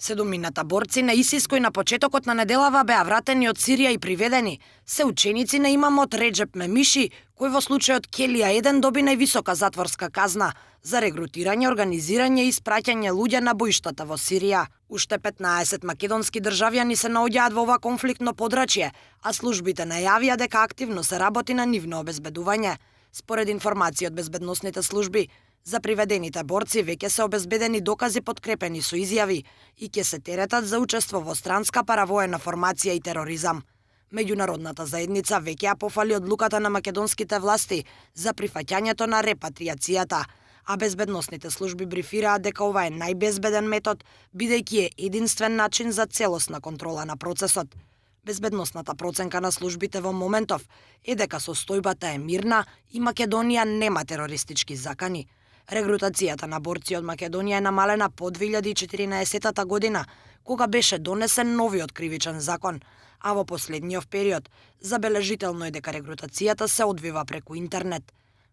Седумината борци на ИСИС кои на почетокот на неделава беа вратени од Сирија и приведени, се ученици на имамот Реджеп Мемиши, кој во случајот Келија 1 доби највисока затворска казна за регрутирање, организирање и испраќање луѓе на боиштата во Сирија. Уште 15 македонски државјани се наоѓаат во ова конфликтно подрачје, а службите најавија дека активно се работи на нивно обезбедување. Според информации од безбедносните служби, за приведените борци веќе се обезбедени докази подкрепени со изјави и ќе се теретат за учество во странска паравоена формација и тероризам. Меѓународната заедница веќе ја пофали одлуката на македонските власти за прифаќањето на репатриацијата, а безбедносните служби брифираат дека ова е најбезбеден метод, бидејќи е единствен начин за целосна контрола на процесот. Безбедносната проценка на службите во моментов е дека состојбата е мирна и Македонија нема терористички закани. Регрутацијата на борци од Македонија е намалена по 2014 година, кога беше донесен новиот кривичен закон, а во последниот период забележително е дека регрутацијата се одвива преку интернет.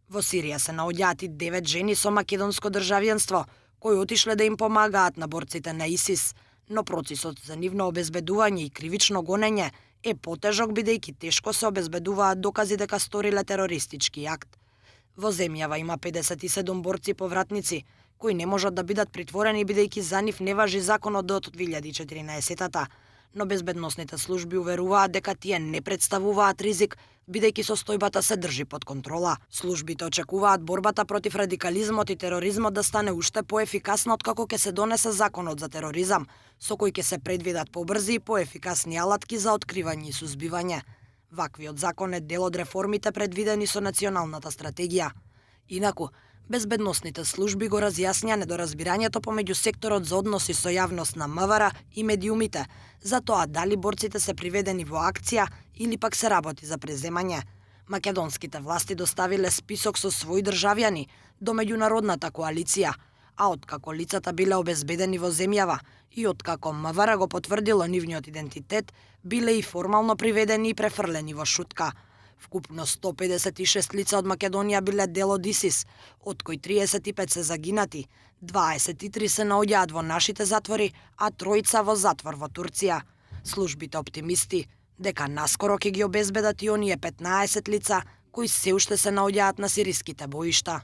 Во Сирија се наоѓаат и 9 жени со македонско државјанство, кои отишле да им помагаат на борците на ИСИС, но процесот за нивно обезбедување и кривично гонење е потежок бидејќи тешко се обезбедуваат докази дека сториле терористички акт. Во земјава има 57 борци повратници, кои не можат да бидат притворени бидејќи за нив не важи законот од 2014-та, но безбедносните служби уверуваат дека тие не представуваат ризик, бидејќи состојбата се држи под контрола. Службите очекуваат борбата против радикализмот и тероризмот да стане уште поефикасна откако ќе се донесе законот за тероризам, со кој ќе се предвидат побрзи и поефикасни алатки за откривање и сузбивање. Ваквиот закон е дел од реформите предвидени со националната стратегија. Инаку, безбедносните служби го разјаснија недоразбирањето помеѓу секторот за односи со јавност на МВР и медиумите, за тоа дали борците се приведени во акција или пак се работи за преземање. Македонските власти доставиле список со своји државјани до меѓународната коалиција, а откако лицата биле обезбедени во земјава и откако МВР го потврдило нивниот идентитет, биле и формално приведени и префрлени во шутка. Вкупно 156 лица од Македонија биле дел од ИСИС, од кои 35 се загинати, 23 се наоѓаат во нашите затвори, а тројца во затвор во Турција. Службите оптимисти дека наскоро ќе ги обезбедат и оние 15 лица кои се уште се наоѓаат на сириските боишта.